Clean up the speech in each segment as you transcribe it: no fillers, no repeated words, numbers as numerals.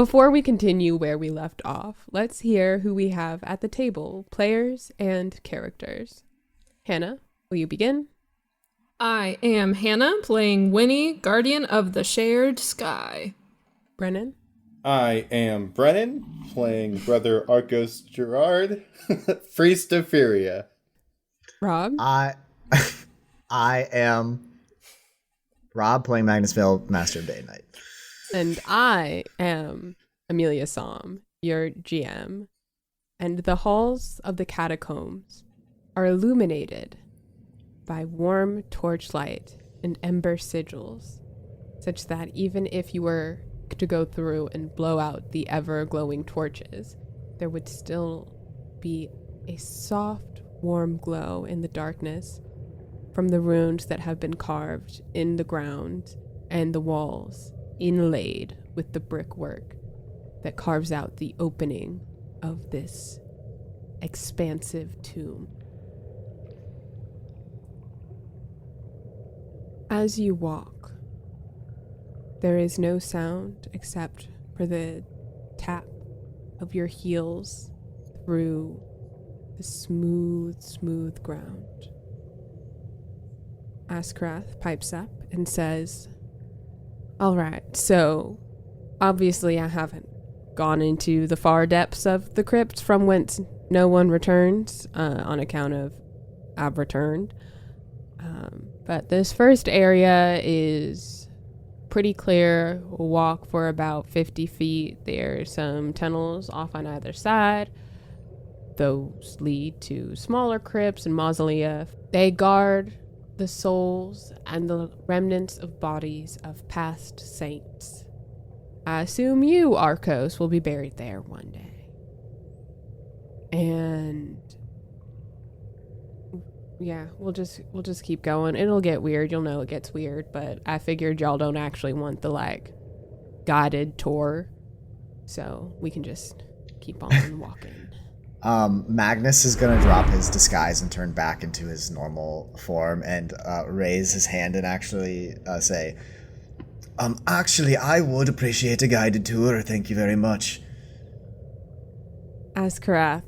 Before we continue where we left off, let's hear who we have at the table, players and characters. Hannah, will you begin? I am Hannah, playing Winnie, Guardian of the Shared Sky. Brennan? I am Brennan, playing Brother Arcos Gerard, Priest of Furia. Rob? I am Rob, playing Magnusville, Master of Day and Night. And I am Amelia Som, your GM. And the halls of the catacombs are illuminated by warm torchlight and ember sigils, such that even if you were to go through and blow out the ever-glowing torches, there would still be a soft, warm glow in the darkness from the runes that have been carved in the ground and the walls, inlaid with the brickwork that carves out the opening of this expansive tomb. As you walk, there is no sound except for the tap of your heels through the smooth ground. Askarath pipes up and says, "All right, so obviously I haven't gone into the far depths of the crypt from whence no one returns on account of I've returned. But this first area is pretty clear. We'll walk for about 50 feet. There's some tunnels off on either side. Those lead to smaller crypts and mausolea. They guard the souls and the remnants of bodies of past saints. I assume you, Arcos, will be buried there one day. And yeah, we'll just keep going. It'll get weird. You'll know it gets weird, but I figured y'all don't actually want the guided tour, so we can just keep on walking." Magnus is going to drop his disguise and turn back into his normal form and raise his hand and actually say, actually, I would appreciate a guided tour. Thank you very much. Askarath,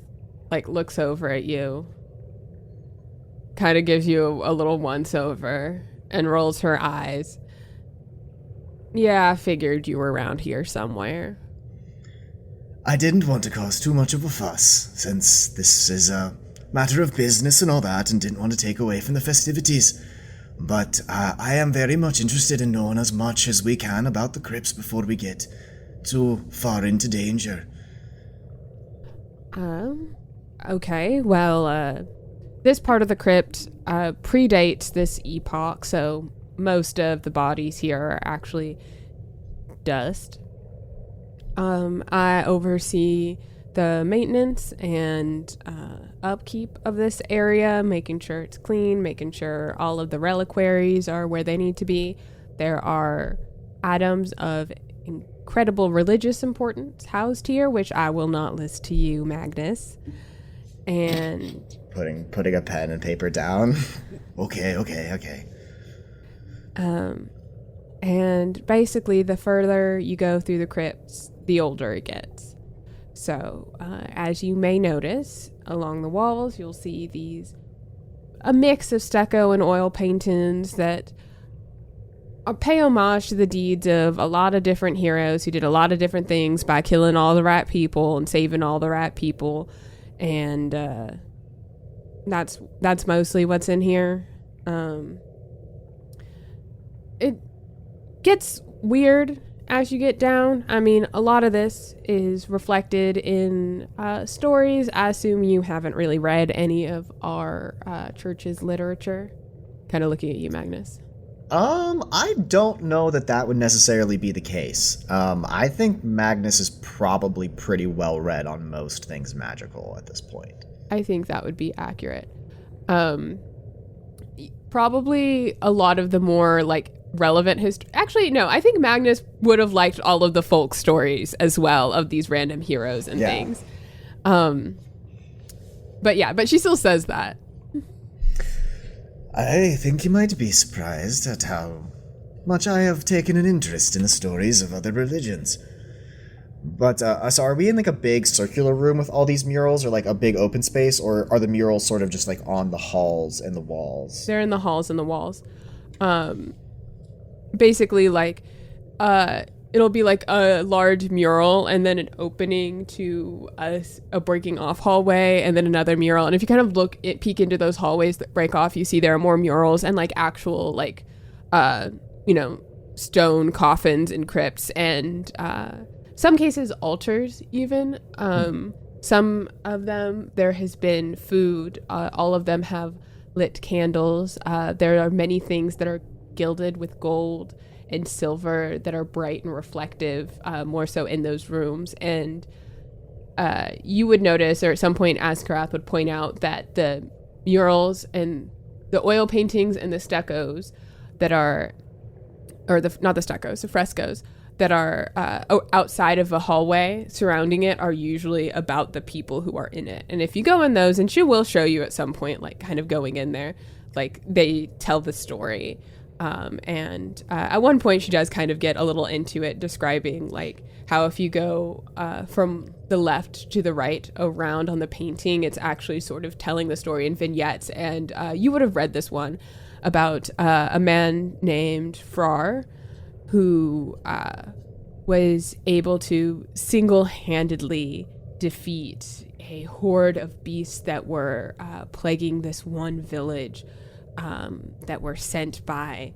looks over at you, kind of gives you a little once-over, and rolls her eyes. "Yeah, I figured you were around here somewhere." I didn't want to cause too much of a fuss, since this is a matter of business and all that, and didn't want to take away from the festivities. But I am very much interested in knowing as much as we can about the crypts before we get too far into danger. Okay, well, this part of the crypt predates this epoch, so most of the bodies here are actually dust. I oversee the maintenance and upkeep of this area, making sure it's clean, making sure all of the reliquaries are where they need to be. There are items of incredible religious importance housed here, which I will not list to you, Magnus. And Putting a pen and paper down. Okay. And basically, the further you go through the crypts, the older it gets. So, as you may notice, along the walls, you'll see a mix of stucco and oil paintings that pay homage to the deeds of a lot of different heroes who did a lot of different things by killing all the right people and saving all the right people. And that's mostly what's in here. It gets weird as you get down. I mean, a lot of this is reflected in stories. I assume you haven't really read any of our church's literature. Kind of looking at you, Magnus. I don't know that would necessarily be the case. I think Magnus is probably pretty well read on most things magical at this point. I think that would be accurate. Probably a lot of the more relevant history. Actually, no, I think Magnus would have liked all of the folk stories as well of these random heroes and things. But she still says that. I think you might be surprised at how much I have taken an interest in the stories of other religions. But so are we in like a big circular room with all these murals, or like a big open space, or are the murals sort of just like on the halls and the walls? They're in the halls and the walls. Basically, like, it'll be like a large mural and then an opening to a breaking off hallway and then another mural. And if you kind of peek into those hallways that break off, you see there are more murals and like actual like, stone coffins and crypts and some cases altars even. Some of them, there has been food. All of them have lit candles. There are many things that are gilded with gold and silver that are bright and reflective, more so in those rooms. And you would notice, or at some point Askarath would point out, that the murals and the oil paintings and the stuccos that are, not the stuccos, the frescoes that are outside of a hallway surrounding it are usually about the people who are in it. And if you go in those, and she will show you at some point, like kind of going in there, like they tell the story. And at one point she does kind of get a little into it, describing like how if you go from the left to the right around on the painting, it's actually sort of telling the story in vignettes. And you would have read this one about a man named Frar who was able to single-handedly defeat a horde of beasts that were plaguing this one village, that were sent by,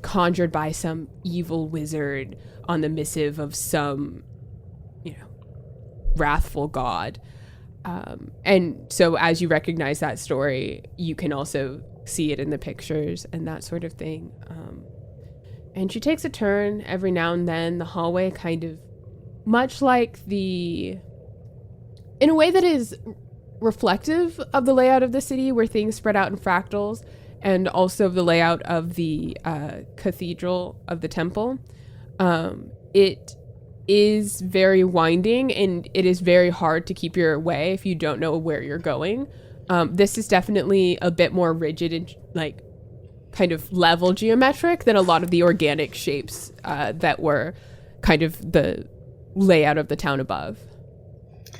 conjured by some evil wizard on the missive of some, wrathful god. And so as you recognize that story, you can also see it in the pictures and that sort of thing. And she takes a turn every now and then. The hallway kind of, much like in a way that is reflective of the layout of the city, where things spread out in fractals, and also the layout of the cathedral of the temple. It is very winding, and it is very hard to keep your way if you don't know where you're going. This is definitely a bit more rigid and like kind of level geometric than a lot of the organic shapes that were kind of the layout of the town above.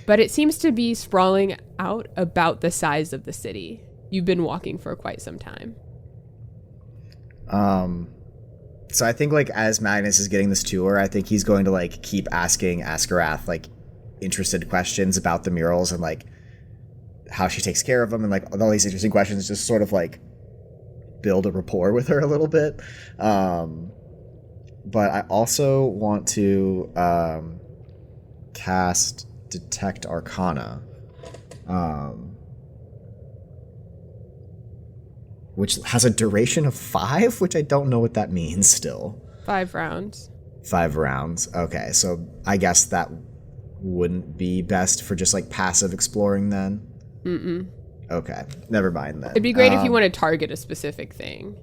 But it seems to be sprawling out about the size of the city. You've been walking for quite some time. So I think like as Magnus is getting this tour, I think he's going to like keep asking Askarath like interested questions about the murals and like how she takes care of them and like all these interesting questions, just sort of like build a rapport with her a little bit. But I also want to cast Detect Arcana, which has a duration of 5, which I don't know what that means still. 5 rounds. 5 rounds. Okay, so I guess that wouldn't be best for just like passive exploring then? Mm-mm. Okay, never mind then. It'd be great if you want to target a specific thing.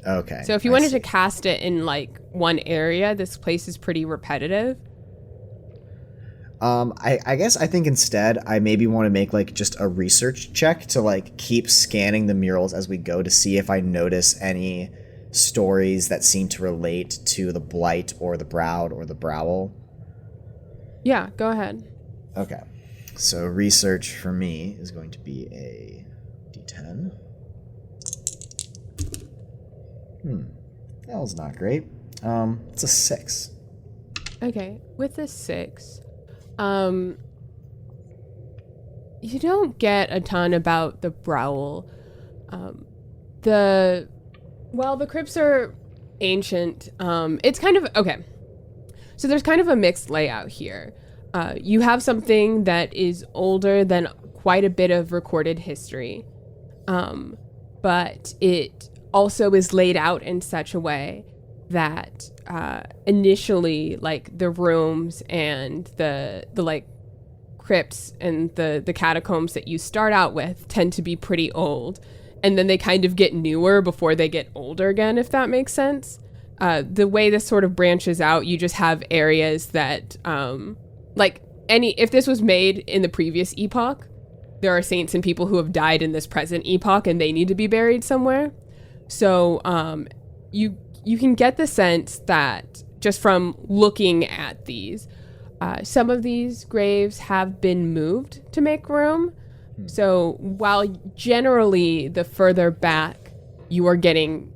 Okay. So if you wanted to cast it in like one area, this place is pretty repetitive. I guess I think instead I maybe want to make like just a research check to like keep scanning the murals as we go to see if I notice any stories that seem to relate to the Blight or the Browd or the Browl. Yeah, go ahead. Okay. So research for me is going to be a D10. That was not great. It's a 6. Okay, with a 6, you don't get a ton about the Browl. The crypts are ancient. It's kind of, okay. So there's kind of a mixed layout here. You have something that is older than quite a bit of recorded history. But it also is laid out in such a way that initially like the rooms and the like crypts and the catacombs that you start out with tend to be pretty old, and then they kind of get newer before they get older again, if that makes sense. The way this sort of branches out, you just have areas that if this was made in the previous epoch, there are saints and people who have died in this present epoch and they need to be buried somewhere. So you can get the sense that just from looking at these, Some of these graves have been moved to make room. So while generally the further back you are getting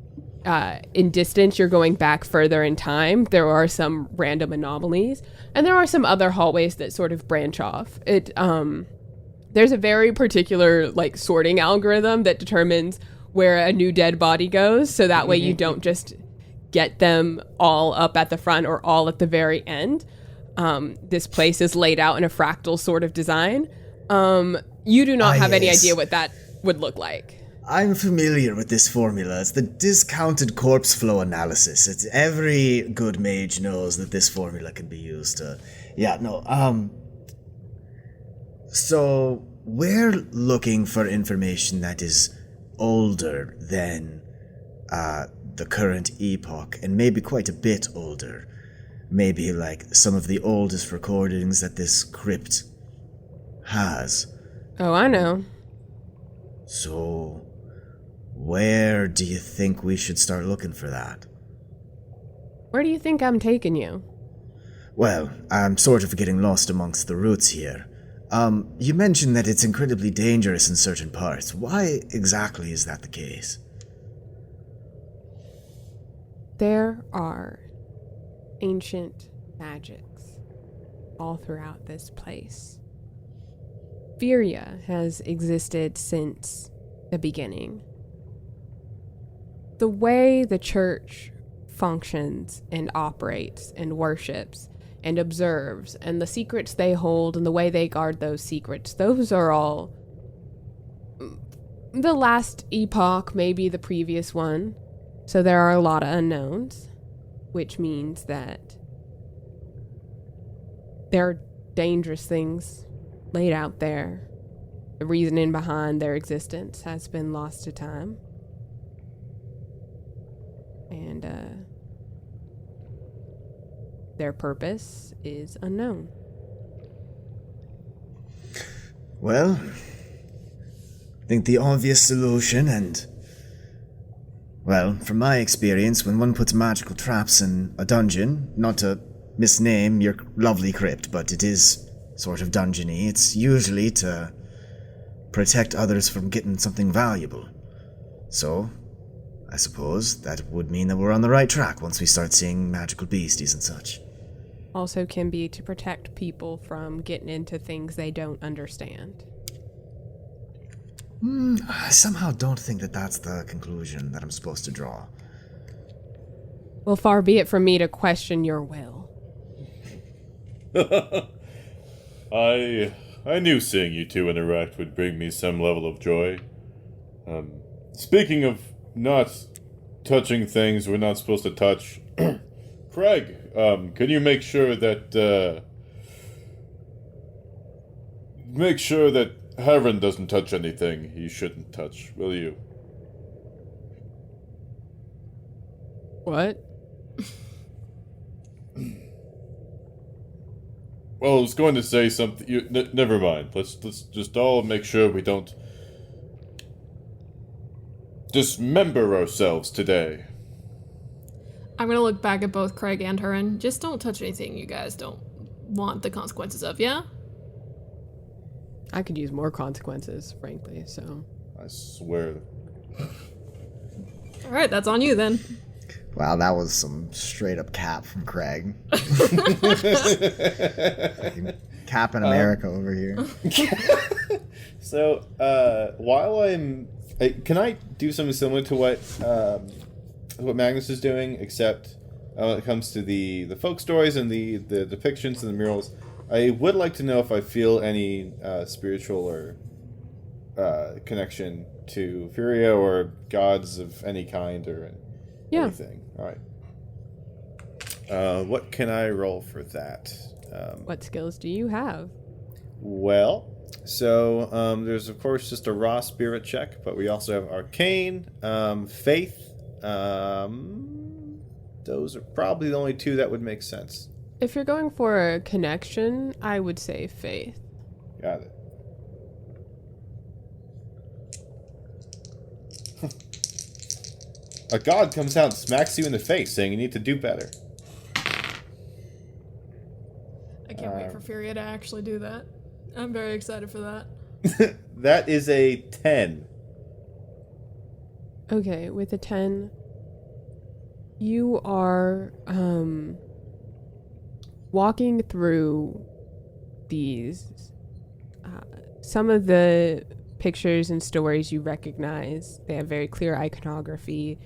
in distance, you're going back further in time, there are some random anomalies. And there are some other hallways that sort of branch off. There's a very particular like sorting algorithm that determines where a new dead body goes. So that way you don't just get them all up at the front or all at the very end. This place is laid out in a fractal sort of design. You do not have any idea what that would look like. I'm familiar with this formula. It's the discounted corpse flow analysis. It's every good mage knows that this formula can be used to... So, we're looking for information that is older than the current epoch, and maybe quite a bit older. Maybe like some of the oldest recordings that this crypt has. Oh, I know. So, where do you think we should start looking for that? Where do you think I'm taking you? Well, I'm sort of getting lost amongst the roots here. You mentioned that it's incredibly dangerous in certain parts. Why exactly is that the case? There are ancient magics all throughout this place. Furia has existed since the beginning. The way the church functions and operates and worships and observes, and the secrets they hold and the way they guard those secrets, those are all the last epoch, maybe the previous one. So there are a lot of unknowns, which means that there are dangerous things laid out there. The reasoning behind their existence has been lost to time. And their purpose is unknown. Well, I think the obvious solution, and well, from my experience, when one puts magical traps in a dungeon, not to misname your lovely crypt, but it is sort of dungeony, it's usually to protect others from getting something valuable. So, I suppose that would mean that we're on the right track once we start seeing magical beasties and such. Also can be to protect people from getting into things they don't understand. I somehow don't think that that's the conclusion that I'm supposed to draw. Well, far be it from me to question your will. I knew seeing you two interact would bring me some level of joy. Speaking of not touching things we're not supposed to touch, Craig, can you make sure that Heron doesn't touch anything he shouldn't touch, will you? What? Well, I was going to say something. Never mind. Let's just all make sure we don't dismember ourselves today. I'm gonna look back at both Craig and Huron. Just don't touch anything you guys don't want the consequences of, yeah? I could use more consequences, frankly, so... I swear. Alright, that's on you then. Wow, that was some straight up cap from Craig. Cap in America over here. So, while can I do something similar to what Magnus is doing, except when it comes to the folk stories and the depictions and the murals? I would like to know if I feel any spiritual or connection to Furia or gods of any kind or anything. All right. What can I roll for that? What skills do you have? Well, so there's of course just a raw spirit check, but we also have Arcane, Faith. Those are probably the only two that would make sense. If you're going for a connection, I would say Faith. Got it. A god comes out and smacks you in the face, saying you need to do better. can't wait for Furia to actually do that. I'm very excited for that. That is a 10. Okay, with a 10, you are walking through these. Some of the pictures and stories you recognize. They have very clear iconography.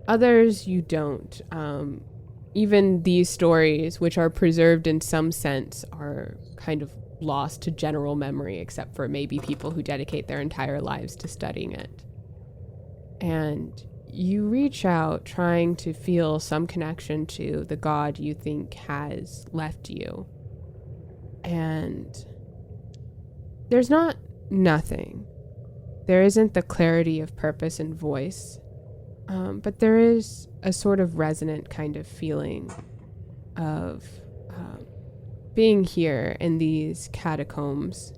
Others you don't. Even these stories, which are preserved in some sense, are kind of lost to general memory, except for maybe people who dedicate their entire lives to studying it. And you reach out trying to feel some connection to the god you think has left you. And there's not nothing. There isn't the clarity of purpose and voice, but there is a sort of resonant kind of feeling of being here in these catacombs,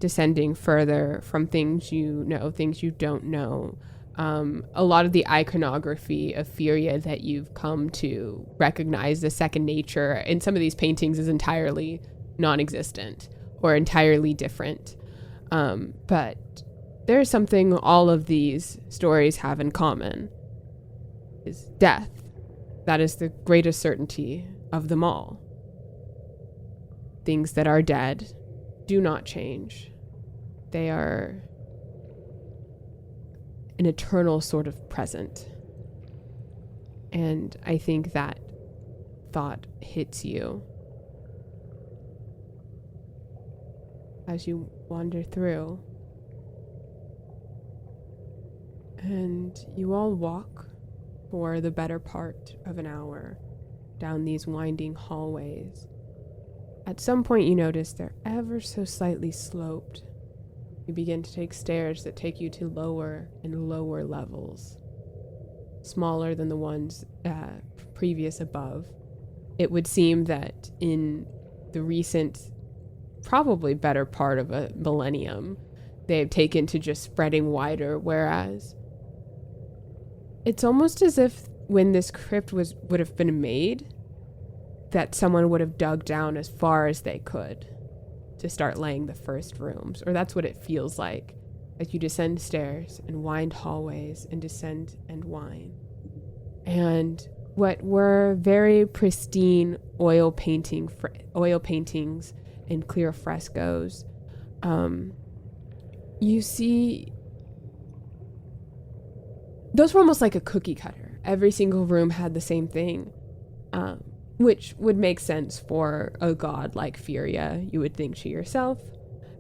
descending further from things you know, things you don't know. A lot of the iconography of Furia that you've come to recognize as second nature in some of these paintings is entirely non-existent or entirely different. But there's something all of these stories have in common, is death. That is the greatest certainty of them all. Things that are dead do not change. They are an eternal sort of present. And I think that thought hits you as you wander through. And you all walk for the better part of an hour down these winding hallways. At some point you notice they're ever so slightly sloped. You begin to take stairs that take you to lower and lower levels, smaller than the ones previous above. It would seem that in the recent, probably better part of a millennium, they have taken to just spreading wider, whereas it's almost as if when this crypt would have been made, that someone would have dug down as far as they could to start laying the first rooms, or that's what it feels like as you descend stairs and wind hallways and descend and wind. And what were very pristine oil paintings and clear frescoes, you see those were almost like a cookie cutter. Every single room had the same thing, which would make sense for a god like Furia, you would think to yourself.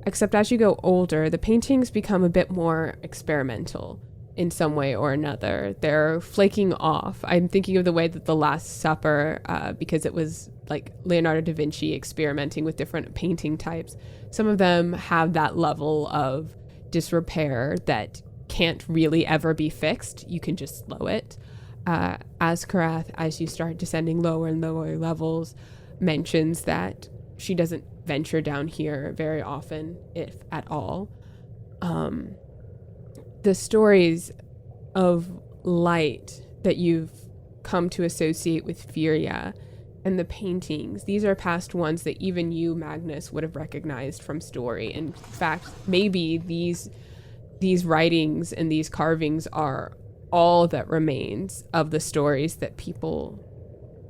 Except as you go older, the paintings become a bit more experimental in some way or another. They're flaking off. I'm thinking of the way that The Last Supper, because it was like Leonardo da Vinci experimenting with different painting types. Some of them have that level of disrepair that can't really ever be fixed. You can just slow it. Azkarath, as you start descending lower and lower levels, mentions that she doesn't venture down here very often, if at all. The stories of light that you've come to associate with Furia and the paintings, these are past ones that even you, Magnus, would have recognized from story. In fact, maybe these writings and these carvings are all that remains of the stories that people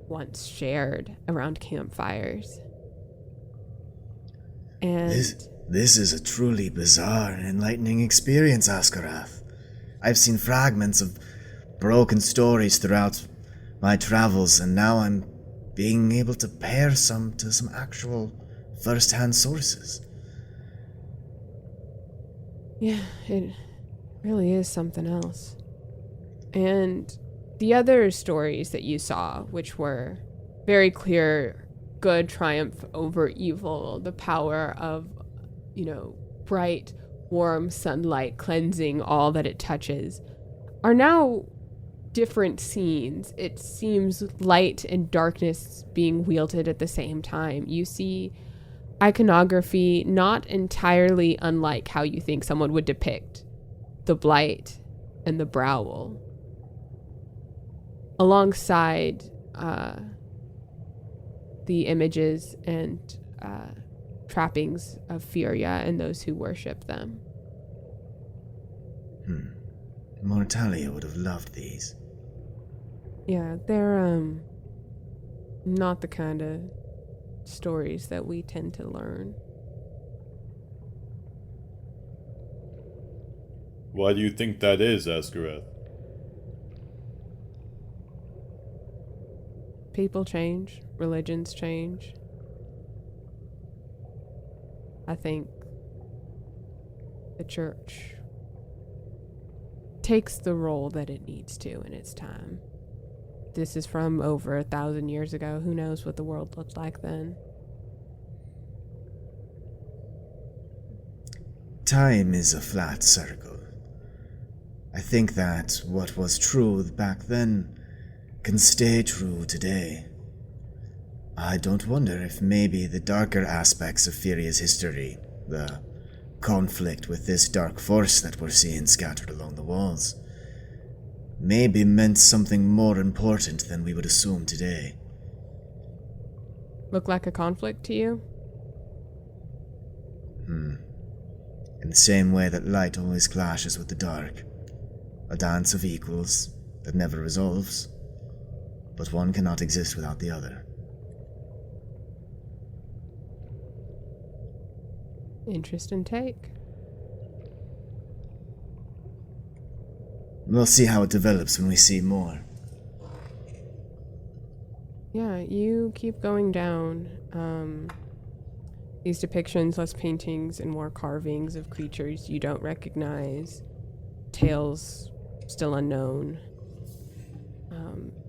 once shared around campfires. And This is a truly bizarre and enlightening experience, Askarath. I've seen fragments of broken stories throughout my travels, and now I'm being able to pair some to some actual first-hand sources. yeah, it really is something else. And the other stories that you saw, which were very clear, good triumph over evil, the power of, bright, warm sunlight cleansing all that it touches, are now different scenes. It seems light and darkness being wielded at the same time. You see iconography not entirely unlike how you think someone would depict the blight and the browl. the images and trappings of Furia and those who worship them. Mortalia would have loved these. Yeah, they're not the kind of stories that we tend to learn. Why do you think that is, Askareth? People change, religions change. I think the church takes the role that it needs to in its time. This is from over 1,000 years ago. Who knows what the world looked like then? Time is a flat circle. I think that what was true back then can stay true today. I don't wonder if maybe the darker aspects of Furia's history, the conflict with this dark force that we're seeing scattered along the walls, maybe meant something more important than we would assume today. Look like a conflict to you? In the same way that light always clashes with the dark. A dance of equals that never resolves, but one cannot exist without the other. Interesting take. We'll see how it develops when we see more. Yeah, you keep going down. These depictions, less paintings and more carvings of creatures you don't recognize, tales still unknown.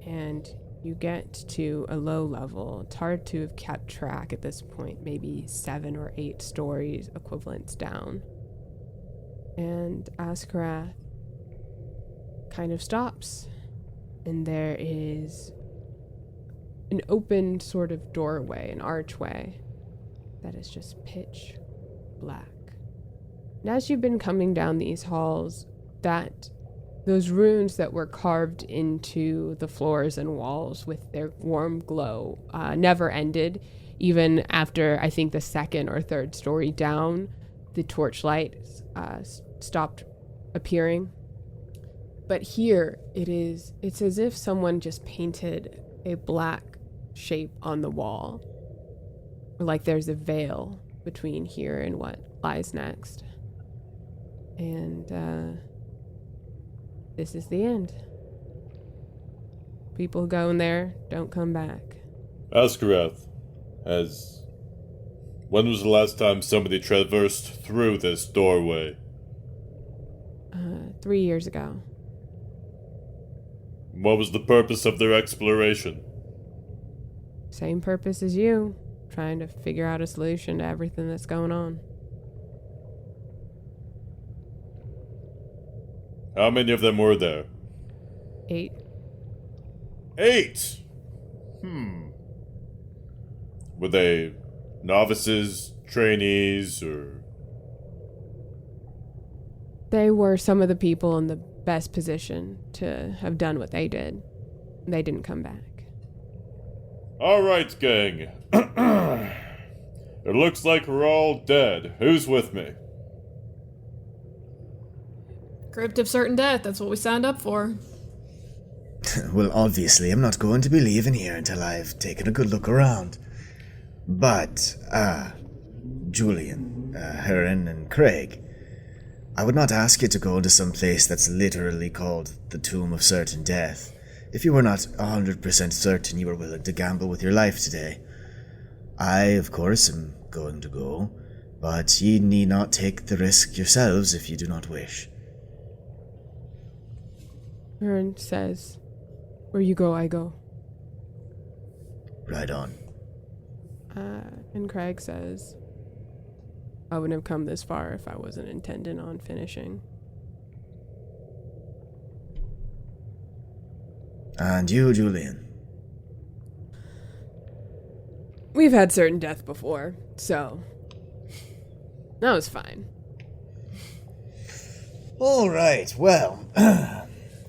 And you get to a low level. It's hard to have kept track at this point, maybe 7 or 8 stories equivalents down. And Askareth kind of stops, and there is an open sort of doorway, an archway, that is just pitch black. And as you've been coming down these halls, those runes that were carved into the floors and walls with their warm glow never ended. Even after, I think, the 2nd or 3rd story down, the torchlight stopped appearing. But here, it's as if someone just painted a black shape on the wall. Or like there's a veil between here and what lies next. And, this is the end. People go in there, don't come back. Askareth, when was the last time somebody traversed through this doorway? 3 years ago. What was the purpose of their exploration? Same purpose as you, trying to figure out a solution to everything that's going on. How many of them were there? 8. 8? Were they novices, trainees, or... They were some of the people in the best position to have done what they did. They didn't come back. Alright, gang. It looks like we're all dead. Who's with me? Crypt of certain death, that's what we signed up for. Well, obviously, I'm not going to be leaving here until I've taken a good look around. But, Julian, Heron, and Craig, I would not ask you to go to some place that's literally called the Tomb of Certain Death if you were not 100% certain you were willing to gamble with your life today. I, of course, am going to go, but ye need not take the risk yourselves if you do not wish. Ern says, where you go, I go. Right on. And Craig says, I wouldn't have come this far if I wasn't intending on finishing. And you, Julian? We've had certain death before, so that was fine. All right, well,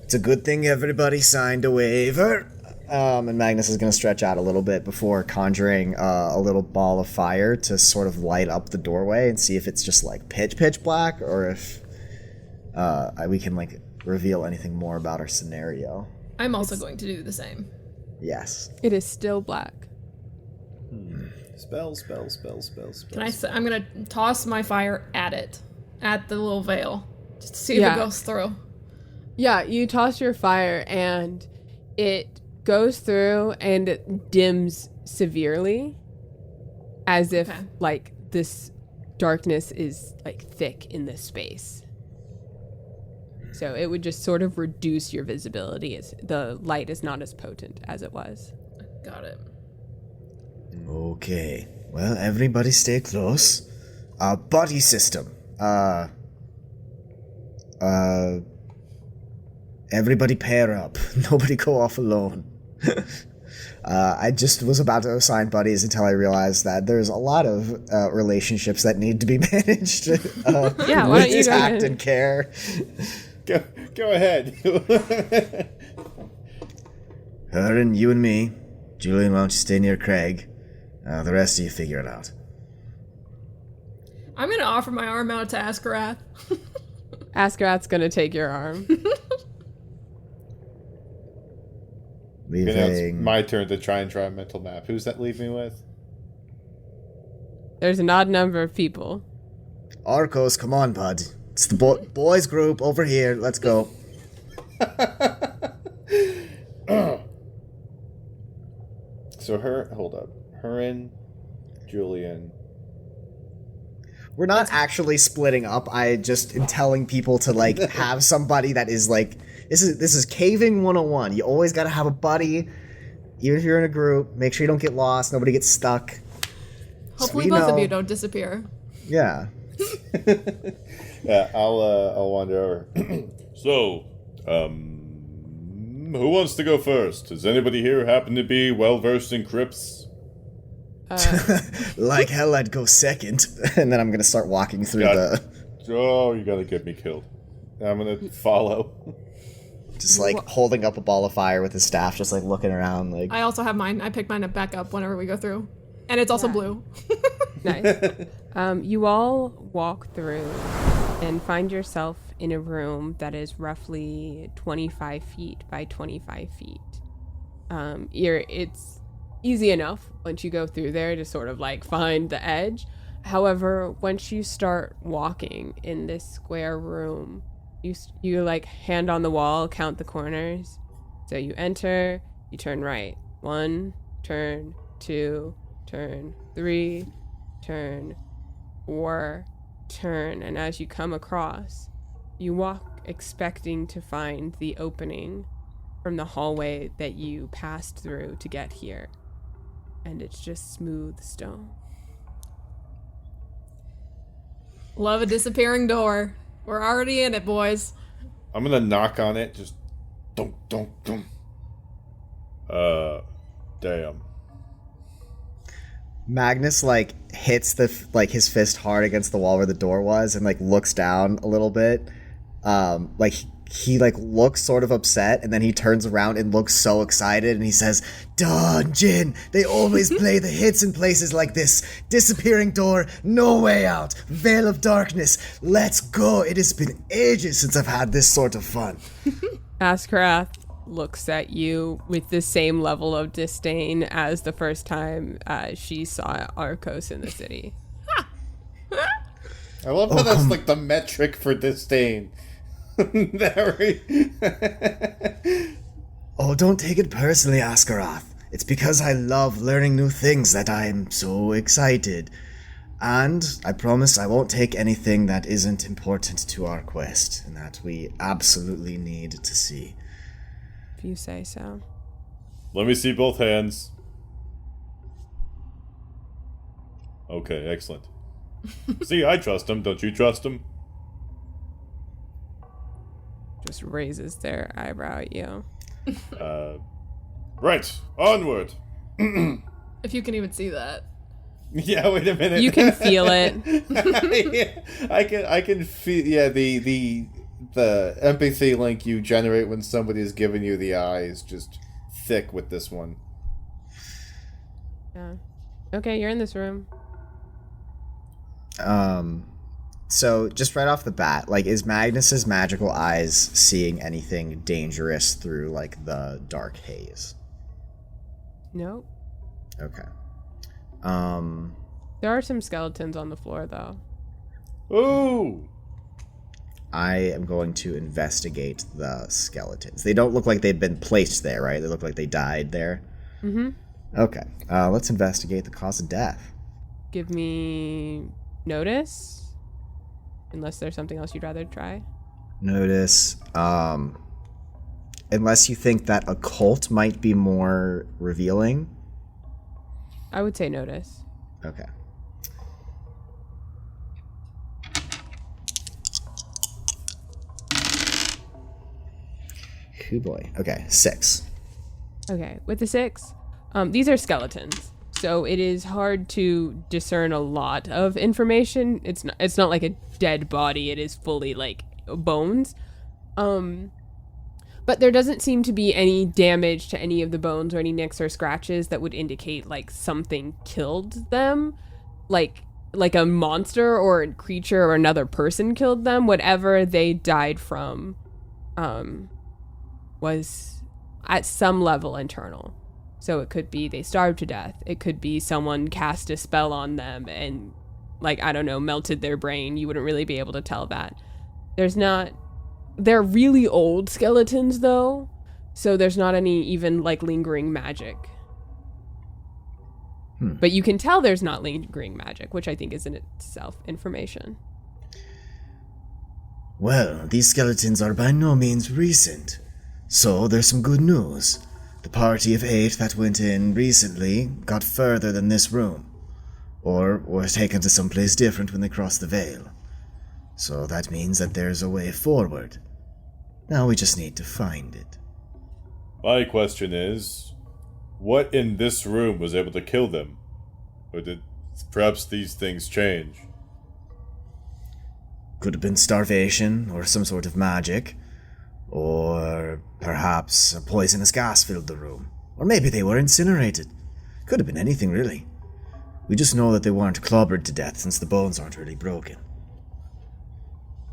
it's a good thing everybody signed a waiver. And Magnus is going to stretch out a little bit before conjuring a little ball of fire to sort of light up the doorway and see if it's just like pitch black or if we can like reveal anything more about our scenario. I'm also going to do the same. Yes. It is still black. Spells. I'm gonna toss my fire at it, at the little veil, just to see if it goes through. Yeah, you toss your fire and it goes through and it dims severely, as if like this darkness is like thick in this space. So it would just sort of reduce your visibility as the light is not as potent as it was. Got it. Okay. Well, everybody stay close. Buddy system. Everybody pair up. Nobody go off alone. I just was about to assign buddies until I realized that there's a lot of relationships that need to be managed Why don't you with go tact ahead? and care. Go ahead. Her and you and me. Julian, why don't you stay near Craig? The rest of you figure it out. I'm gonna offer my arm out to Askarath. Askarath's gonna take your arm. Okay, now it's Leaving. my turn to try and draw a mental map. Who's that leave me with? There's an odd number of people. Arcos, come on, bud. It's the boys group over here. Let's go. So hold up. Hurin, Julian. We're not actually splitting up. I just am telling people to like have somebody that is like this is caving 101. You always got to have a buddy, even if you're in a group. Make sure you don't get lost. Nobody gets stuck. Hopefully, We both of know. you don't disappear. Yeah. Yeah, I'll wander over. So, who wants to go first? Does anybody here happen to be well versed in crypts? Like hell, I'd go second, and then I'm gonna start walking through Oh, you gotta get me killed. I'm gonna follow. just like holding up a ball of fire with his staff, just like looking around, like. I also have mine. I pick mine up back up whenever we go through, and it's also blue. Nice. You all walk through and find yourself in a room that is roughly 25 feet by 25 feet. It's easy enough once you go through there to sort of like find the edge. However, once you start walking in this square room, you like hand on the wall, count the corners. So you enter, you turn right. 1, turn, 2, turn, 3, turn, 4, turn. And as you come across, you walk expecting to find the opening from the hallway that you passed through to get here. And it's just smooth stone. Love a disappearing door. We're already in it, boys. I'm gonna knock on it. Just don't. Damn. Magnus like hits his fist hard against the wall where the door was and like looks down a little bit. Like he like looks sort of upset and then he turns around and looks so excited and he says, "Dungeon! They always play the hits in places like this. Disappearing door, no way out. Veil of darkness, let's go. It has been ages since I've had this sort of fun." Askarath looks at you with the same level of disdain as the first time she saw Arcos in the city. I love how that's like the metric for disdain. Oh, don't take it personally, Askarath. It's because I love learning new things that I'm so excited. And I promise I won't take anything that isn't important to our quest and that we absolutely need to see. If you say so. Let me see both hands. Okay, excellent. See, I trust him. Don't you trust him? Just raises their eyebrow at you. Right, onward. If you can even see that. Yeah, wait a minute. You can feel it. Yeah, I can feel. Yeah, the empathy link you generate when somebody is giving you the eye is just thick with this one. Yeah. Okay, you're in this room. So just right off the bat, like, is Magnus's magical eyes seeing anything dangerous through, like, the dark haze? Nope. Okay. There are some skeletons on the floor, though. Ooh! I am going to investigate the skeletons. They don't look like they've been placed there, right? They look like they died there. Mm-hmm. Okay. Let's investigate the cause of death. Give me notice. Unless there's something else you'd rather try. Notice. Unless you think that occult might be more revealing. I would say notice. Okay. Oh boy. Okay, 6. Okay, with the 6, these are skeletons, so it is hard to discern a lot of information. It's not like a dead body. It is fully like bones. But there doesn't seem to be any damage to any of the bones or any nicks or scratches that would indicate like something killed them, like a monster or a creature or another person killed them. Whatever they died from was at some level internal. So it could be they starved to death. It could be someone cast a spell on them and, like, I don't know, melted their brain. You wouldn't really be able to tell that. They're really old skeletons, though, so there's not any even, like, lingering magic. But you can tell there's not lingering magic, which I think is in itself information. Well, these skeletons are by no means recent. So there's some good news. The party of 8 that went in recently got further than this room, or were taken to someplace different when they crossed the veil. So that means that there's a way forward. Now we just need to find it. My question is, what in this room was able to kill them? Or did perhaps these things change? Could have been starvation, or some sort of magic. Or perhaps a poisonous gas filled the room. Or maybe they were incinerated. Could have been anything, really. We just know that they weren't clobbered to death since the bones aren't really broken.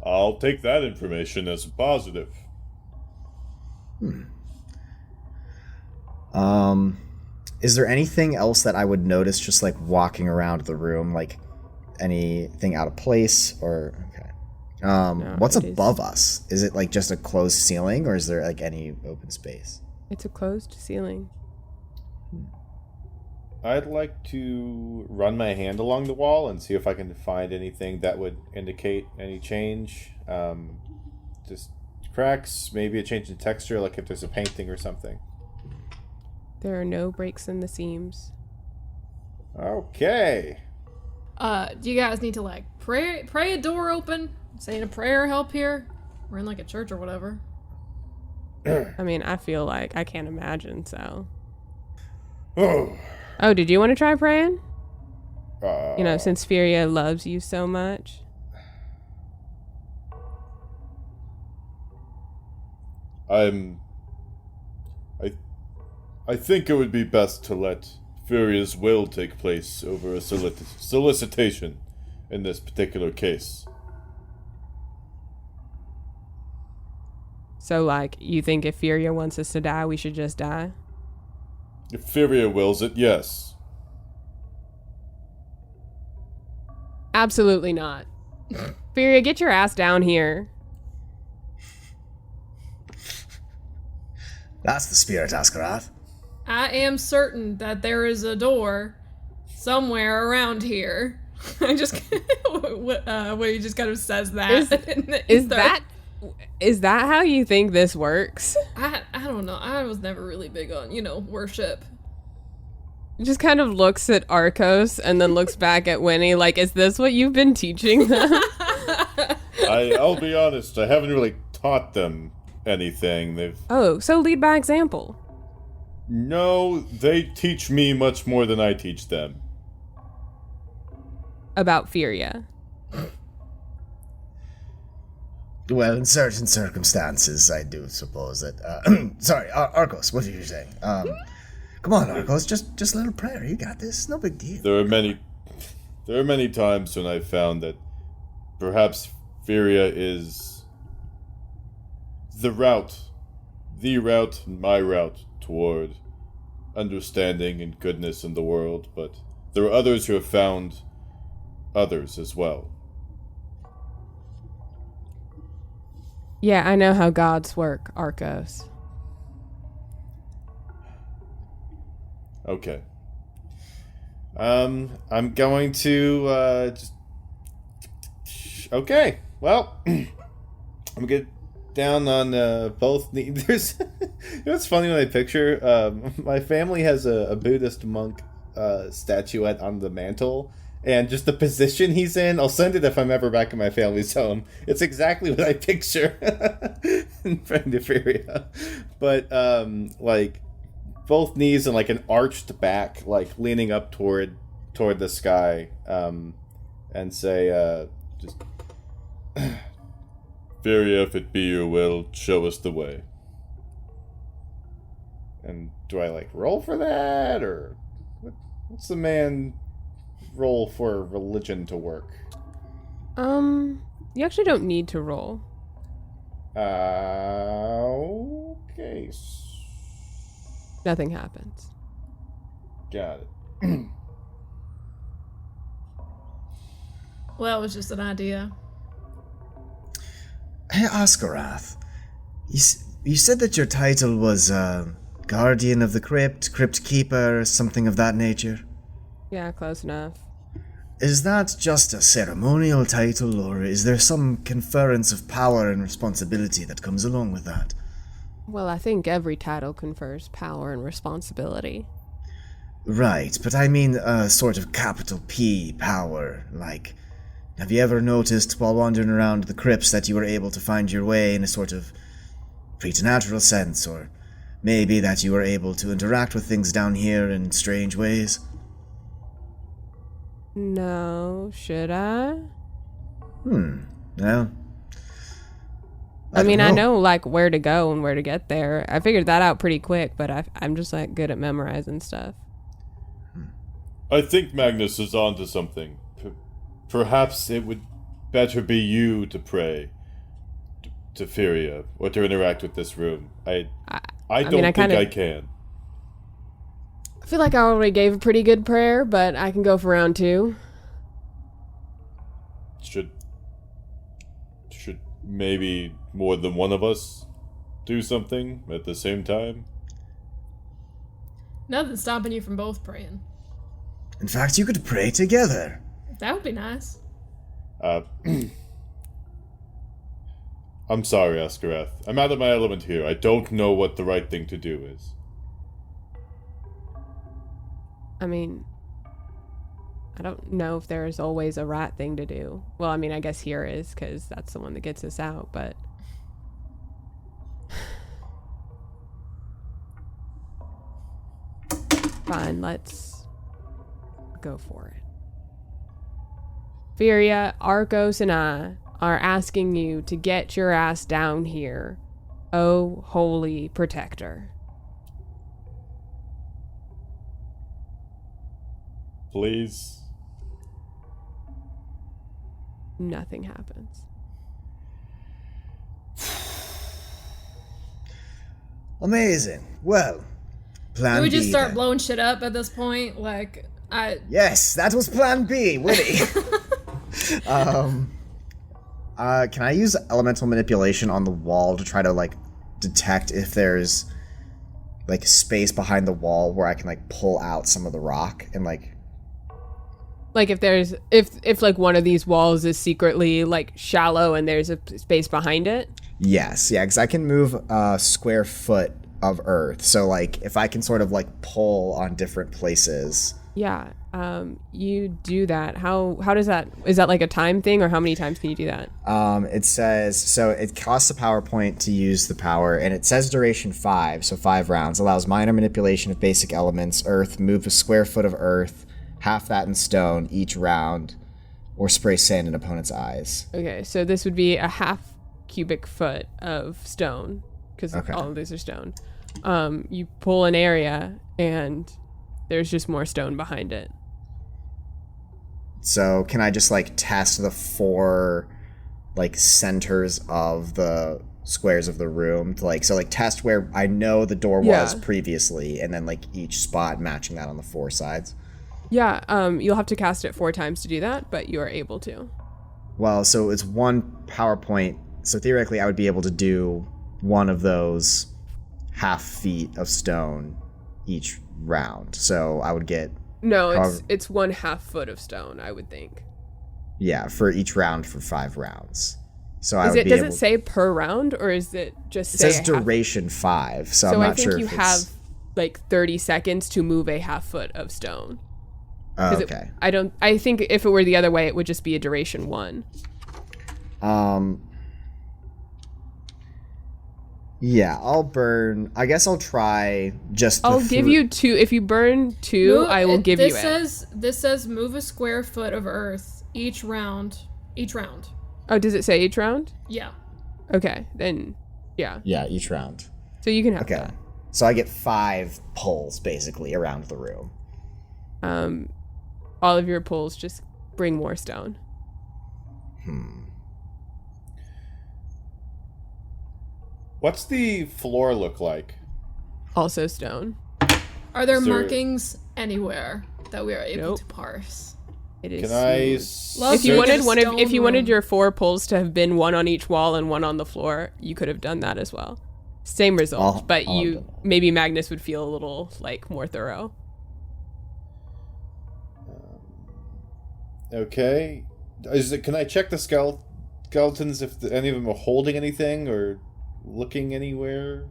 I'll take that information as a positive. Is there anything else that I would notice just, like, walking around the room? Like, anything out of place? Or, okay. What's above us? Is it, like, just a closed ceiling? Or is there, like, any open space? It's a closed ceiling. I'd like to run my hand along the wall and see if I can find anything that would indicate any change. Just cracks, maybe a change in texture, like if there's a painting or something. There are no breaks in the seams. Okay. Do you guys need to, like, pray a door open? Saying a prayer help here? We're in, like, a church or whatever. I mean, I feel like I can't imagine, so. Oh, Oh, did you want to try praying? Since Furia loves you so much. I think it would be best to let Furia's will take place over a solicitation in this particular case. So, like, you think if Furia wants us to die, we should just die? If Furia wills it, yes. Absolutely not. Furia, get your ass down here. That's the spirit, Askarath. I am certain that there is a door somewhere around here. I just where he just kind of says that. Is that how you think this works? I don't know. I was never really big on, worship. Just kind of looks at Arcos and then looks back at Winnie like, is this what you've been teaching them? I'll be honest, I haven't really taught them anything. Oh, so lead by example. No, they teach me much more than I teach them. About Furia. Well, in certain circumstances, I do suppose that. Sorry, Arcos, what are you saying? Come on, Arcos, just a little prayer. You got this. No big deal. There are many times when I've found that perhaps Furia is my route toward understanding and goodness in the world, but there are others who have found others as well. Yeah, I know how gods work, Arcos. Okay. I'm going to just. Okay. Well, I'm gonna get down on both knees. There's, you know what's funny when I picture my family has a Buddhist monk statuette on the mantle, and just the position he's in. I'll send it if I'm ever back in my family's home. It's exactly what I picture in Furia. But like both knees and like an arched back, like leaning up toward the sky, and say just. Furia, if it be your will, show us the way. And do I like roll for that, or what's the man roll for religion to work? You actually don't need to roll. Okay. Nothing happens. Got it. Well, it was just an idea. Hey, Oscarath, you said that your title was Guardian of the Crypt, Crypt Keeper, something of that nature? Yeah, close enough. Is that just a ceremonial title, or is there some conference of power and responsibility that comes along with that? Well, I think every title confers power and responsibility. Right, but I mean sort of capital P power, like... Have you ever noticed while wandering around the crypts that you were able to find your way in a sort of preternatural sense, or maybe that you were able to interact with things down here in strange ways? No, should I? Well... I mean, I know, like, where to go and where to get there. I figured that out pretty quick, but I'm just, like, good at memorizing stuff. I think Magnus is onto something. Perhaps it would better be you to pray to Furia, or to interact with this room. I don't think I can. I feel like I already gave a pretty good prayer, but I can go for round 2. Should maybe more than one of us do something at the same time? Nothing's stopping you from both praying. In fact, you could pray together. That would be nice. I'm sorry, Askarath. I'm out of my element here. I don't know what the right thing to do is. I mean, I don't know if there is always a right thing to do. Well, I mean, I guess here is, because that's the one that gets us out, but... Fine, let's go for it. Furia, Arcos, and I are asking you to get your ass down here, oh holy protector. Please? Nothing happens. Amazing. Well, plan Do we just B, start then. blowing shit up at this point? Like, Yes, that was plan B, Witty. Can I use elemental manipulation on the wall to try to, like, detect if there's, like, space behind the wall where I can, like, pull out some of the rock and, like... Like if like one of these walls is secretly like shallow and there's a space behind it? Yes, yeah, because I can move a square foot of earth. So, like, if I can sort of, like, pull on different places... Yeah, you do that. How does that, is that like a time thing, or how many times can you do that? It says, so it costs a power point to use the power, and it says duration 5, so 5 rounds. Allows minor manipulation of basic elements, earth, move a square foot of earth, half that in stone each round, or spray sand in opponent's eyes. Okay, so this would be a half cubic foot of stone, because Okay. all of these are stone. You pull an area, and there's just more stone behind it. So can I just like test the 4 like centers of the squares of the room to like test where I know the door was Yeah. previously, and then like each spot matching that on the 4 sides? Yeah, you'll have to cast it 4 times to do that, but you are able to. Well, so it's 1 PowerPoint. So theoretically, I would be able to do one of those half feet of stone each round. So I would get No, However- it's 1/2 foot of stone, I would think. for each round for 5 rounds. So I Is would it? be Does able. it say per round, or is it just It say says a half? duration 5. So So I'm I not think sure you if have it's. like 30 seconds to move a half foot of stone. 'Cause Okay. I think if it were the other way, it would just be a duration 1. Yeah, I'll burn. I guess I'll try just. I'll give you 2. If you burn 2, I will give you it. This says move a square foot of earth each round. Each round. Oh, does it say each round? Yeah. Okay, then yeah. Yeah, each round. So you can have Okay. that. So I get 5 pulls basically around the room. All of your pulls just bring more stone. What's the floor look like? Also stone. Are there Is there- markings anywhere that we are able Nope. to parse? It is. Can I? smooth. Love If you Search wanted the stone if you wanted room. your 4 pulls to have been 1 on each wall and 1 on the floor, you could have done that as well. Same result, but I'll you do that. maybe Magnus would feel a little like more thorough. Okay. Can I check the skeletons if any of them are holding anything or looking anywhere,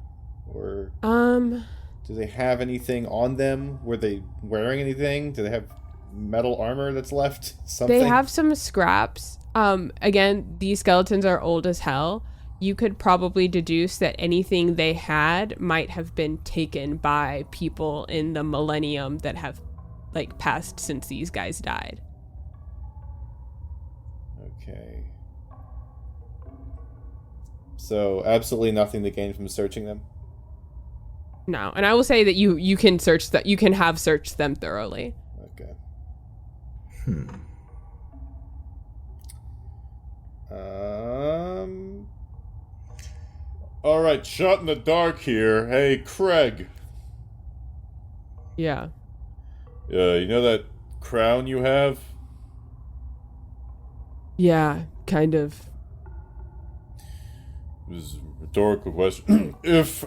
or do they have anything on them? Were they wearing anything? Do they have metal armor that's left? Something. They have some scraps. Again, these skeletons are old as hell. You could probably deduce that anything they had might have been taken by people in the millennium that have like passed since these guys died. Okay. So absolutely nothing to gain from searching them. No, and I will say that you can search that. You can have searched them thoroughly. Okay. All right, shot in the dark here. Hey, Craig. Yeah. You know that crown you have? Yeah, kind of. This is a rhetorical question. If,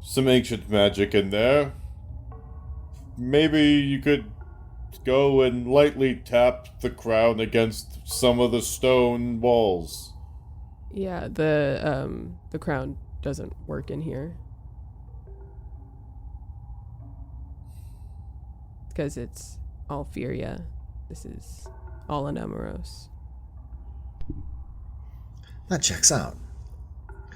some ancient magic in there, maybe you could go and lightly tap the crown against some of the stone walls. Yeah, the crown doesn't work in here. Because it's all Furia. This is all Anemoros. That checks out.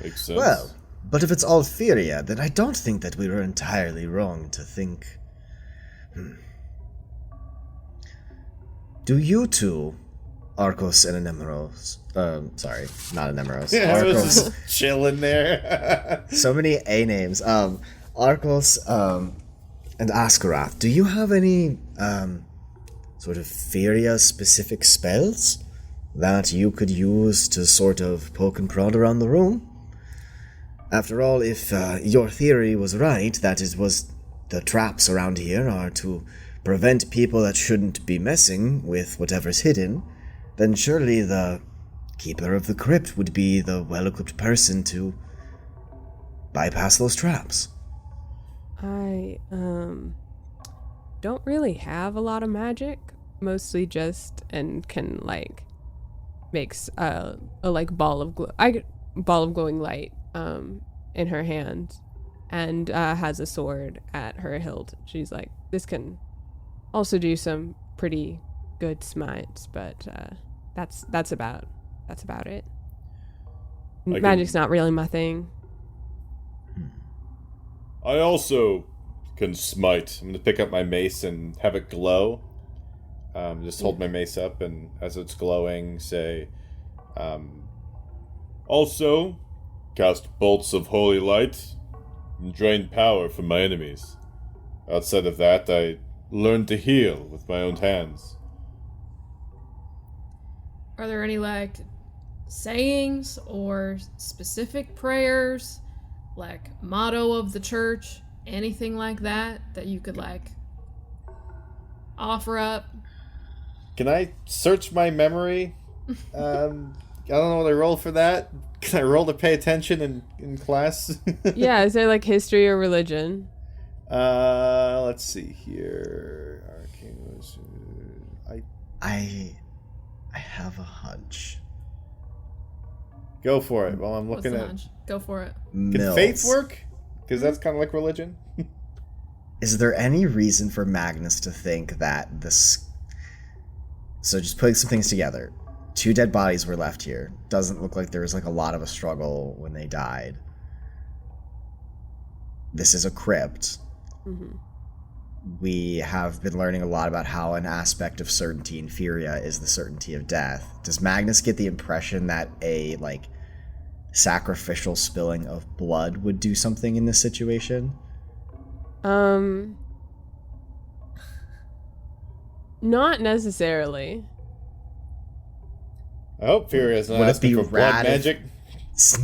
Makes sense. Well, but if it's Altheria, then I don't think that we were entirely wrong to think. Do you two, Arcos and Anemoros, sorry, not Anemoros, Yeah, I was Arcos, just chilling there. so many A names, Arcos, and Askarath, do you have any, sort of Feria-specific spells that you could use to sort of poke and prod around the room? After all, if your theory was right, that it was the traps around here are to prevent people that shouldn't be messing with whatever's hidden, then surely the Keeper of the Crypt would be the well-equipped person to bypass those traps. I don't really have a lot of magic, mostly just and can like makes a like ball of glowing light in her hand, and has a sword at her hilt. She's like, this can also do some pretty good smites, but that's about it. Magic's not really my thing. I also can smite. I'm going to pick up my mace and have it glow. Just hold my mace up, and as it's glowing, say, Also, cast bolts of holy light and drain power from my enemies. Outside of that, I learned to heal with my own hands. Are there any, like, sayings or specific prayers, like motto of the church, anything like that you could, like, offer up? Can I search my memory? I don't know what I roll for that. Can I roll to pay attention in class? Yeah, is there like history or religion? Let's see here. Arcane was. I have a hunch. Go for it. While I'm What's looking the at. hunch? Go for it. Can Mills. faith work? Because that's kind of like religion. Is there any reason for Magnus to think that this... So just putting some things together. 2 dead bodies were left here. Doesn't look like there was like a lot of a struggle when they died. This is a crypt. Mm-hmm. We have been learning a lot about how an aspect of certainty in Furia is the certainty of death. Does Magnus get the impression that a, like, sacrificial spilling of blood would do something in this situation? Not necessarily. I hope Fury is not Would it asking be for blood rad if- magic.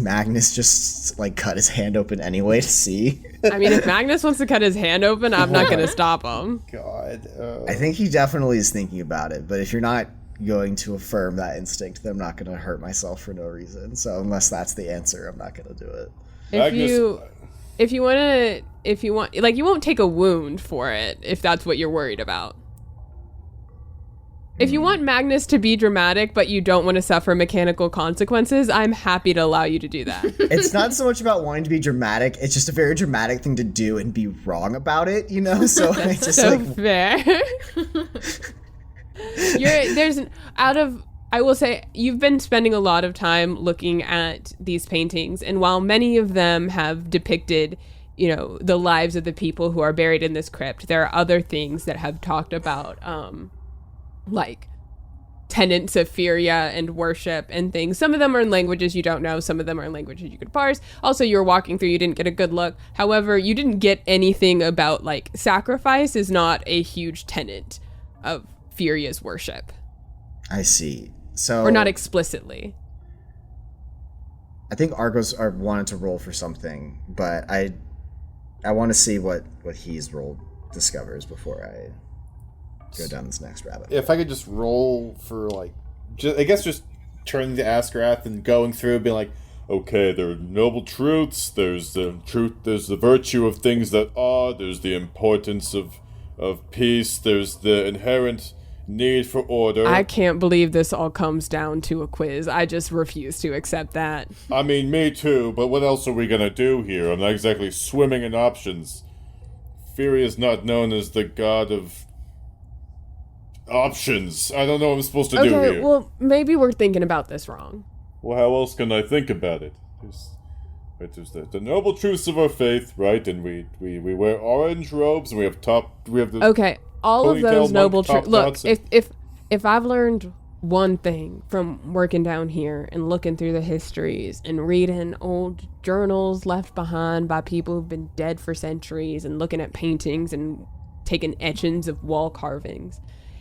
Magnus just, like, cut his hand open anyway to see? I mean, if Magnus wants to cut his hand open, I'm not going to stop him. God. I think he definitely is thinking about it, but if you're not going to affirm that instinct, then I'm not going to hurt myself for no reason. So unless that's the answer, I'm not going to do it. If you want, like, you won't take a wound for it if that's what you're worried about. If you want Magnus to be dramatic, but you don't want to suffer mechanical consequences, I'm happy to allow you to do that. It's not so much about wanting to be dramatic, it's just a very dramatic thing to do and be wrong about it, you know? So I just So like... fair. I will say, you've been spending a lot of time looking at these paintings, and while many of them have depicted, you know, the lives of the people who are buried in this crypt, there are other things that have talked about, like, tenets of Furia and worship and things. Some of them are in languages you don't know. Some of them are in languages you could parse. Also, you were walking through, you didn't get a good look. However, you didn't get anything about, like, sacrifice is not a huge tenet of Furia's worship. I see. So... Or not explicitly. I think Argos wanted to roll for something, but I want to see what he's rolled discovers before I go down this next rabbit hole. If I could just roll for, like, I guess just turning to Askarath and going through and being like, Okay, there are noble truths, there's the truth, there's the virtue of things that are, there's the importance of peace, there's the inherent need for order. I can't believe this all comes down to a quiz. I just refuse to accept that. I mean, me too, but what else are we gonna do here? I'm not exactly swimming in options. Fury is not known as the god of options. I don't know what I'm supposed to do Okay, here. well, maybe we're thinking about this wrong. Well, how else can I think about it? There's the noble truths of our faith, right? And we wear orange robes, and we have the Okay, all of ponytail those monk noble top truths. Look, knots and- if I've learned one thing from working down here and looking through the histories and reading old journals left behind by people who've been dead for centuries and looking at paintings and taking etchings of wall carvings,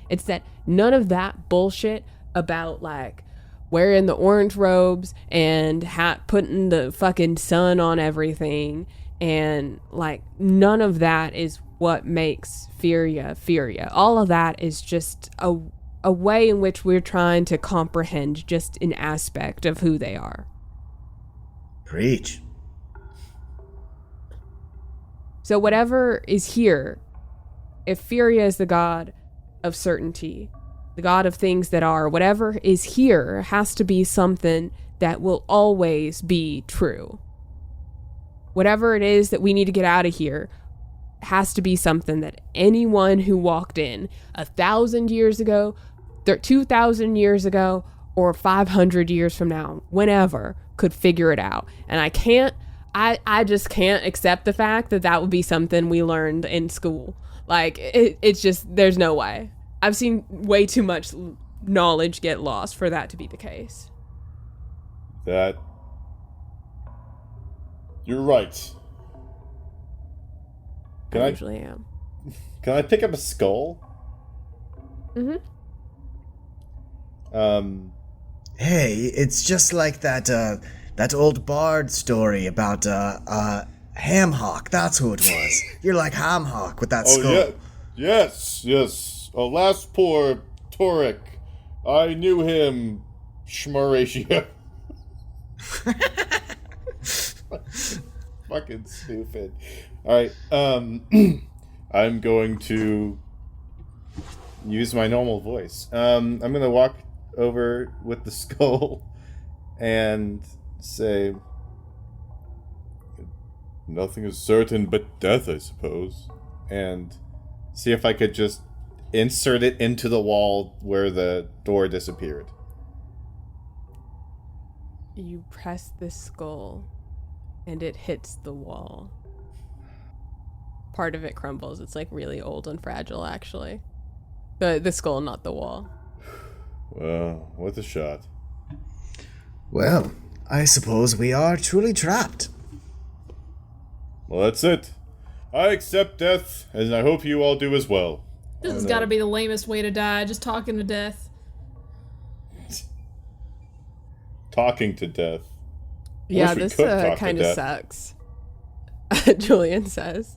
it's that none of that bullshit about, like, wearing the orange robes and putting the fucking sun on everything, and, like, none of that is what makes Furia. All of that is just a way in which we're trying to comprehend just an aspect of who they are. Preach. So whatever is here, if Furia is the god of certainty, the god of things that are, whatever is here has to be something that will always be true. Whatever it is that we need to get out of here has to be something that anyone who walked in 1,000 years ago, 2,000 years ago, or 500 years from now, whenever, could figure it out. And I just can't accept the fact that would be something we learned in school. Like, it's just, there's no way. I've seen way too much knowledge get lost for that to be the case. That You're right. I usually am. Can I pick up a skull? Mm-hmm. Hey, it's just like that old bard story about Hamhawk. That's who it was. You're like Hamhawk with that skull. Yeah. Yes. Alas, poor Torek. I knew him, Schmaratio. Fucking stupid. Alright, I'm going to Use my normal voice. I'm gonna walk over with the skull and say, nothing is certain but death, I suppose. and see if I could just insert it into the wall where the door disappeared. You press the skull, and it hits the wall. Part of it crumbles. It's like really old and fragile, actually. The skull, not the wall. Well, worth a shot. Well, I suppose we are truly trapped. Well, that's it. I accept death, and I hope you all do as well. This has got to be the lamest way to die, just talking to death. Talking to death. Yeah, we this could talk to kind of death. sucks. Julian says.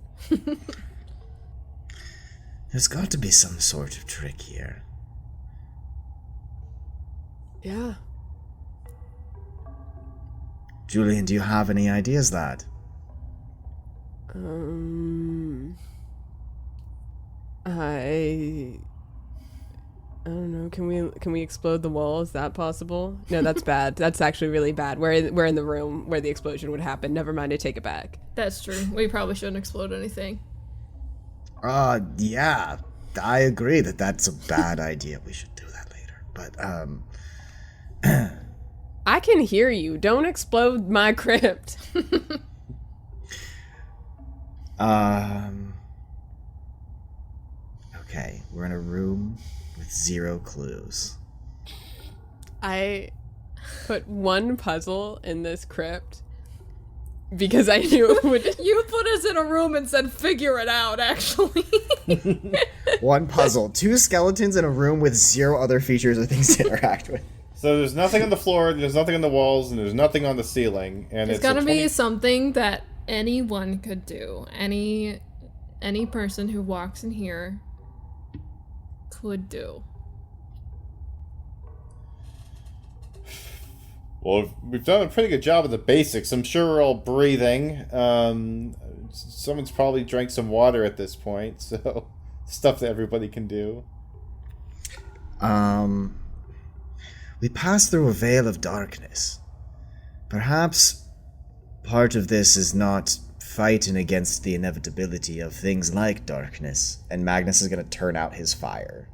There's got to be some sort of trick here. Yeah. Julian, do you have any ideas that? I don't know. Can we explode the wall? Is that possible? No, that's bad. That's actually really bad. We're in the room where the explosion would happen. Never mind. I take it back. That's true. We probably shouldn't explode anything. Yeah. I agree that that's a bad idea. We should do that later. But, I can hear you. Don't explode my crypt. Okay, we're in a room with 0 clues. I put one puzzle in this crypt because I knew it would. You put us in a room and said, figure it out, actually. One puzzle. 2 skeletons in a room with 0 other features or things to interact with. So there's nothing on the floor, there's nothing on the walls, and there's nothing on the ceiling. And It's it's gotta a be something that anyone could do. Any person who walks in here could do. Well, we've done a pretty good job of the basics. I'm sure we're all breathing. Someone's probably drank some water at this point, so stuff that everybody can do. We pass through a veil of darkness. Perhaps part of this is not fighting against the inevitability of things like darkness, and Magnus is going to turn out his fire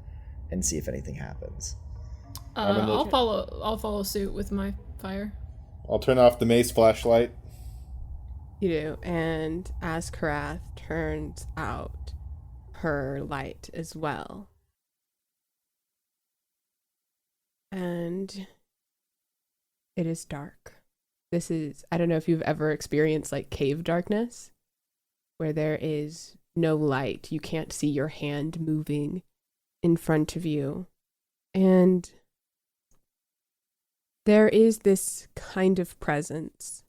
and see if anything happens. I'll follow suit with my fire. I'll turn off the mace flashlight. You do, and Askarath turns out her light as well. And it is dark. This is, I don't know if you've ever experienced like cave darkness, where there is no light. You can't see your hand moving in front of you. And there is this kind of presence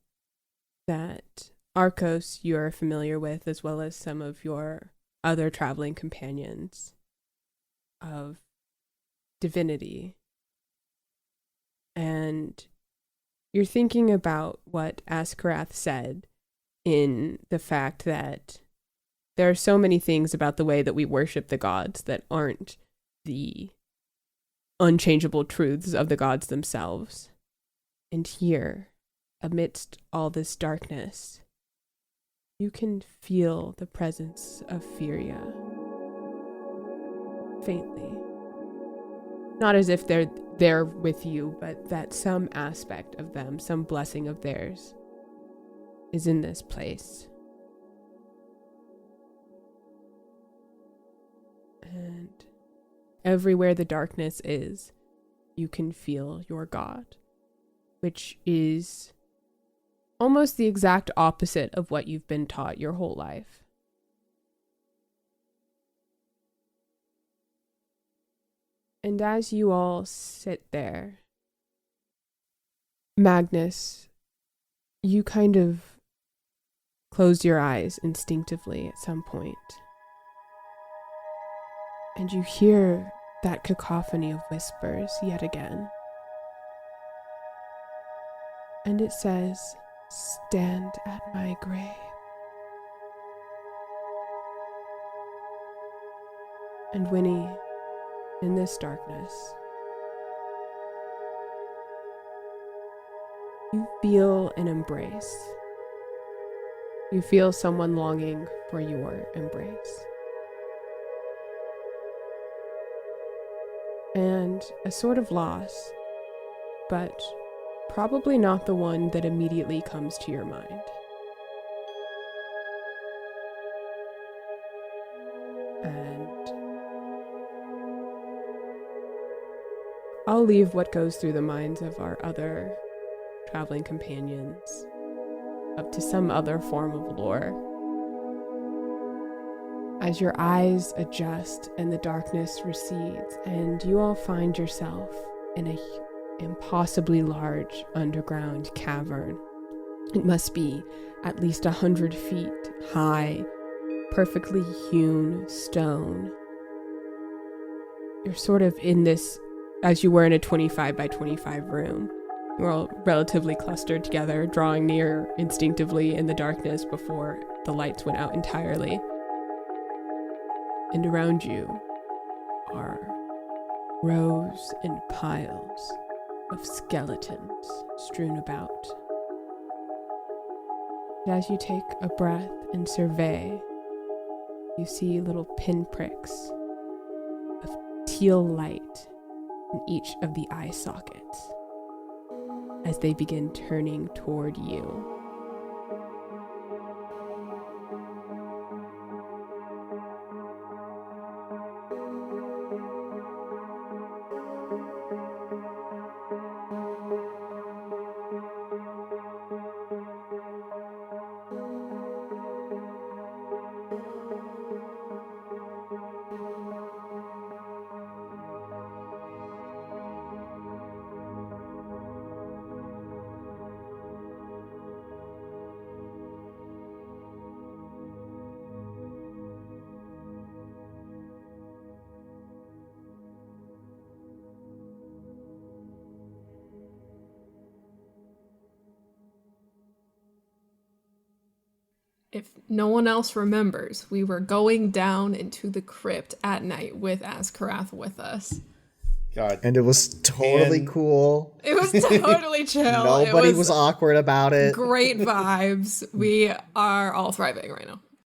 that Arcos you're familiar with, as well as some of your other traveling companions, of divinity. And you're thinking about what Askarath said in the fact that there are so many things about the way that we worship the gods that aren't the unchangeable truths of the gods themselves. And here, amidst all this darkness, you can feel the presence of Furia. Faintly. Not as if they're there with you, but that some aspect of them, some blessing of theirs, is in this place. And everywhere the darkness is, you can feel your God, which is almost the exact opposite of what you've been taught your whole life. And as you all sit there, Magnus, you kind of close your eyes instinctively at some point. And you hear that cacophony of whispers yet again. And it says, "Stand at my grave." And Winnie, in this darkness, you feel an embrace. You feel someone longing for your embrace. And a sort of loss, but probably not the one that immediately comes to your mind. And I'll leave what goes through the minds of our other traveling companions up to some other form of lore. As your eyes adjust and the darkness recedes, and you all find yourself in a impossibly large underground cavern. It must be at least 100 feet high, perfectly hewn stone. You're sort of in this, as you were in a 25 by 25 room. You're all relatively clustered together, drawing near instinctively in the darkness before the lights went out entirely. And around you are rows and piles of skeletons strewn about. And as you take a breath and survey, you see little pinpricks of teal light in each of the eye sockets as they begin turning toward you. If no one else remembers, we were going down into the crypt at night with Azkarath with us. God. And it was totally And- cool. It was totally chill. Nobody It was awkward about it. great vibes. We are all thriving right now.